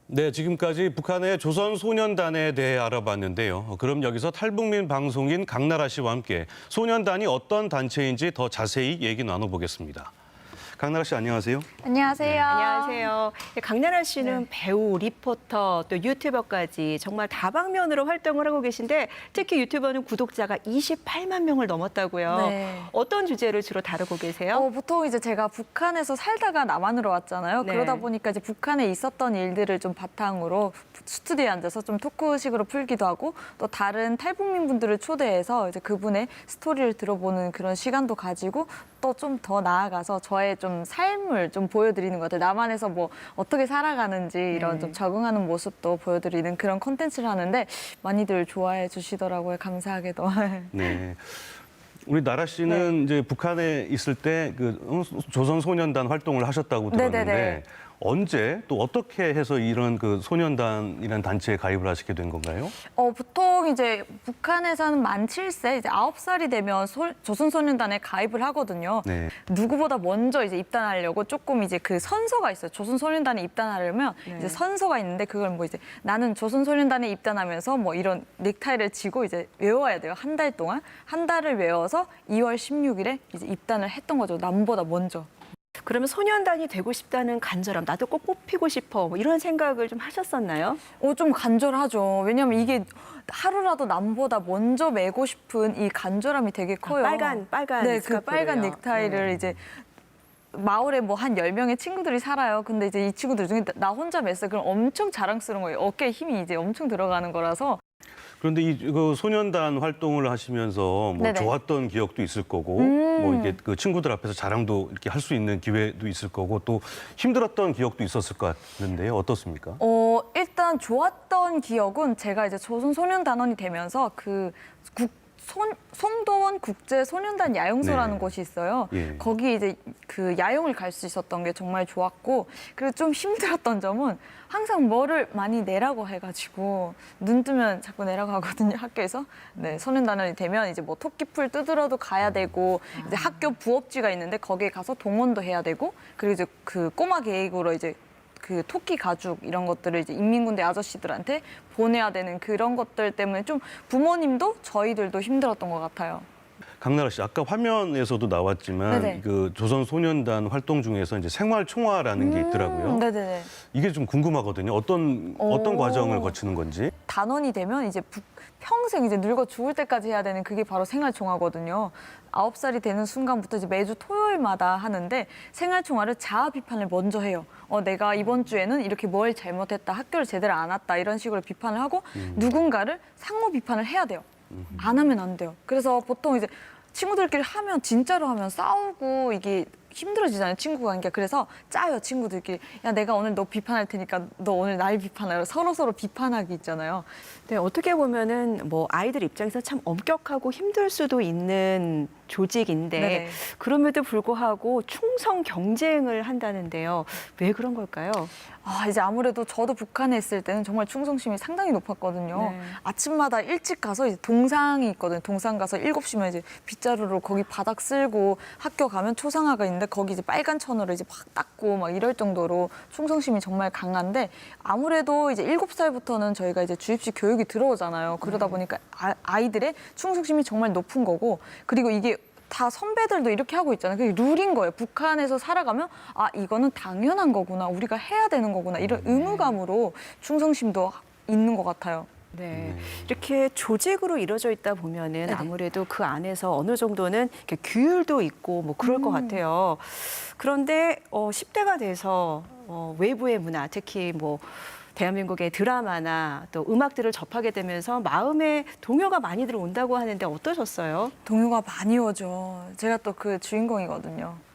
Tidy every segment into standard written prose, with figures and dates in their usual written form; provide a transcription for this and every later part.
네, 지금까지 북한의 조선소년단에 대해 알아봤는데요. 그럼 여기서 탈북민 방송인 강나라 씨와 함께 소년단이 어떤 단체인지 더 자세히 얘기 나눠보겠습니다. 강나라 씨 안녕하세요. 안녕하세요. 네, 안녕하세요. 강나라 씨는 배우, 리포터, 또 유튜버까지 정말 다방면으로 활동을 하고 계신데 특히 유튜버는 구독자가 28만 명을 넘었다고요. 네. 어떤 주제를 주로 다루고 계세요? 보통 이제 제가 북한에서 살다가 남한으로 왔잖아요. 네. 그러다 보니까 이제 북한에 있었던 일들을 좀 바탕으로 스튜디오에 앉아서 좀 토크식으로 풀기도 하고 또 다른 탈북민 분들을 초대해서 이제 그분의 스토리를 들어보는 그런 시간도 가지고 또 좀 더 나아가서 저의 좀 삶을 좀 보여드리는 것 같아요. 남한에서 뭐 어떻게 살아가는지 이런 좀 적응하는 모습도 보여드리는 그런 콘텐츠를 하는데 많이들 좋아해 주시더라고요. 감사하게도. 네. 우리 나라 씨는 이제 북한에 있을 때 그 조선소년단 활동을 하셨다고 들었는데 네네네. 언제 또 어떻게 해서 이런 그 소년단이라는 단체에 가입을 하시게 된 건가요? 보통 이제 북한에서는 만 7세, 이제 9살이 되면 조선소년단에 가입을 하거든요. 네. 누구보다 먼저 이제 입단하려고 조금 이제 그 선서가 있어요. 조선소년단에 입단하려면 이제 선서가 있는데 그걸 뭐 이제 나는 조선소년단에 입단하면서 뭐 이런 넥타이를 지고 이제 외워야 돼요. 한 달 동안. 한 달을 외워서 2월 16일에 이제 입단을 했던 거죠. 남보다 먼저. 그러면 소년단이 되고 싶다는 간절함, 나도 꼭 뽑히고 싶어, 뭐 이런 생각을 좀 하셨었나요? 좀 간절하죠. 왜냐면 이게 하루라도 남보다 먼저 매고 싶은 이 간절함이 되게 커요. 빨간 네, 그 스카프로요. 빨간 넥타이를 이제 마을에 뭐 한 10명의 친구들이 살아요. 근데 이제 이 친구들 중에 나 혼자 맸어요. 그럼 엄청 자랑스러운 거예요. 어깨에 힘이 이제 엄청 들어가는 거라서. 그런데 그 소년단 활동을 하시면서 뭐 네네. 좋았던 기억도 있을 거고 뭐 이게 그 친구들 앞에서 자랑도 이렇게 할 수 있는 기회도 있을 거고 또 힘들었던 기억도 있었을 것 같은데요. 어떻습니까? 일단 좋았던 기억은 제가 이제 조선소년단원이 되면서 그 송도원 국제소년단 야영소라는 네. 곳이 있어요. 예. 거기 이제 그 야영을 갈 수 있었던 게 정말 좋았고, 그리고 좀 힘들었던 점은 항상 뭐를 많이 내라고 해가지고 눈 뜨면 자꾸 내라고 하거든요, 학교에서. 네, 소년단원이 되면 이제 뭐 토끼풀 뜯으러도 가야 되고, 이제 학교 부업지가 있는데 거기에 가서 동원도 해야 되고, 그리고 이제 그 꼬마 계획으로 이제 그 토끼 가죽 이런 것들을 이제 인민군대 아저씨들한테 보내야 되는 그런 것들 때문에 좀 부모님도 저희들도 힘들었던 것 같아요. 강나라 씨, 아까 화면에서도 나왔지만 네네. 그 조선소년단 활동 중에서 이제 생활총화라는 게 있더라고요. 네네네. 이게 좀 궁금하거든요. 어떤 과정을 거치는 건지. 단원이 되면 이제 평생 이제 늙어 죽을 때까지 해야 되는 그게 바로 생활총화거든요. 9살이 되는 순간부터 이제 매주 토요일마다 하는데 생활총화를 자아 비판을 먼저 해요. 내가 이번 주에는 이렇게 뭘 잘못했다, 학교를 제대로 안 왔다 이런 식으로 비판을 하고 누군가를 상호 비판을 해야 돼요. 안 하면 안 돼요. 그래서 보통 이제 친구들끼리 하면 진짜로 하면 싸우고 이게 힘들어지잖아요, 친구 관계가. 그래서 짜요, 친구들끼리. 야, 내가 오늘 너 비판할 테니까 너 오늘 날 비판하라. 서로 비판하기 있잖아요. 네, 어떻게 보면은 뭐 아이들 입장에서 참 엄격하고 힘들 수도 있는 조직인데 네네. 그럼에도 불구하고 충성 경쟁을 한다는데요. 왜 그런 걸까요? 이제 아무래도 저도 북한에 있을 때는 정말 충성심이 상당히 높았거든요. 네. 아침마다 일찍 가서 이제 동상이 있거든요. 동상 가서 7시면 이제 빗자루로 거기 바닥 쓸고 학교 가면 초상화가 있는데 거기 이제 빨간 천으로 이제 막 닦고 막 이럴 정도로 충성심이 정말 강한데 아무래도 이제 7살부터는 저희가 이제 주입식 교육이 들어오잖아요. 그러다 보니까 아이들의 충성심이 정말 높은 거고 그리고 이게 다 선배들도 이렇게 하고 있잖아요. 그게 룰인 거예요. 북한에서 살아가면 이거는 당연한 거구나. 우리가 해야 되는 거구나. 이런 의무감으로 충성심도 있는 것 같아요. 네. 이렇게 조직으로 이루어져 있다 보면은 아무래도 그 안에서 어느 정도는 이렇게 규율도 있고 뭐 그럴 것 같아요. 그런데 10대가 돼서 외부의 문화, 특히 뭐 대한민국의 드라마나 또 음악들을 접하게 되면서 마음에 동요가 많이들 온다고 하는데 어떠셨어요? 동요가 많이 오죠. 제가 또 그 주인공이거든요.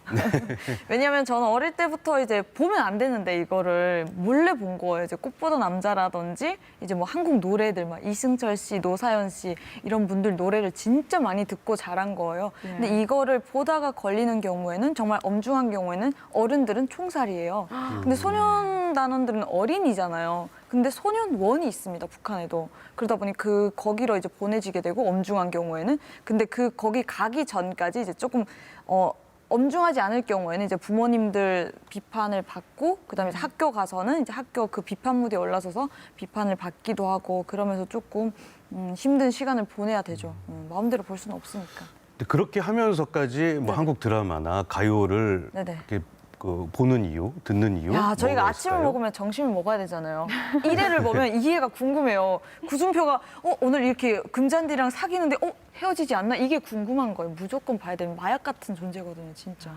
왜냐하면 저는 어릴 때부터 이제 보면 안 되는데 이거를 몰래 본 거예요. 이제 꽃보다 남자라든지 이제 뭐 한국 노래들 막 이승철 씨, 노사연 씨 이런 분들 노래를 진짜 많이 듣고 자란 거예요. 근데 이거를 보다가 걸리는 경우에는 정말 엄중한 경우에는 어른들은 총살이에요. 근데 소년단원들은 어린이잖아요. 근데 소년원이 있습니다, 북한에도. 그러다 보니 거기로 이제 보내지게 되고 엄중한 경우에는. 근데 거기 가기 전까지 이제 조금 엄중하지 않을 경우에는 이제 부모님들 비판을 받고 그다음에 이제 학교 가서는 이제 학교 그 비판 무대에 올라서서 비판을 받기도 하고 그러면서 조금 힘든 시간을 보내야 되죠. 마음대로 볼 수는 없으니까. 근데 그렇게 하면서까지 뭐 네네. 한국 드라마나 가요를 네네. 이렇게 보는 이유, 듣는 이유? 야, 저희가 뭐가 아침을 있을까요? 먹으면 점심을 먹어야 되잖아요. 1회를 보면 2회가 궁금해요. 구준표가 오늘 이렇게 금잔디랑 사귀는데 헤어지지 않나? 이게 궁금한 거예요. 무조건 봐야 되는 마약 같은 존재거든요, 진짜.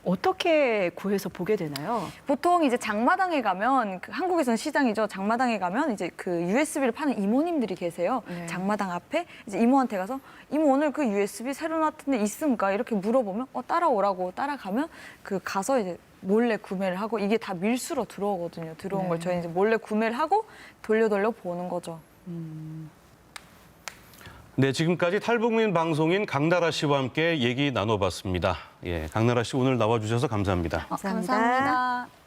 어떻게 구해서 보게 되나요? 보통 이제 장마당에 가면 한국에서는 시장이죠. 장마당에 가면 이제 그 USB를 파는 이모님들이 계세요. 네. 장마당 앞에 이제 이모한테 가서 이모 오늘 그 USB 새로 나왔던데 있습니까? 이렇게 물어보면 따라오라고 따라가면 그 가서 이제 몰래 구매를 하고 이게 다 밀수로 들어오거든요. 들어온 걸 저희 이제 몰래 구매를 하고 돌려 보는 거죠. 네, 지금까지 탈북민 방송인 강나라 씨와 함께 얘기 나눠봤습니다. 예, 강나라 씨 오늘 나와주셔서 감사합니다. 감사합니다. 감사합니다.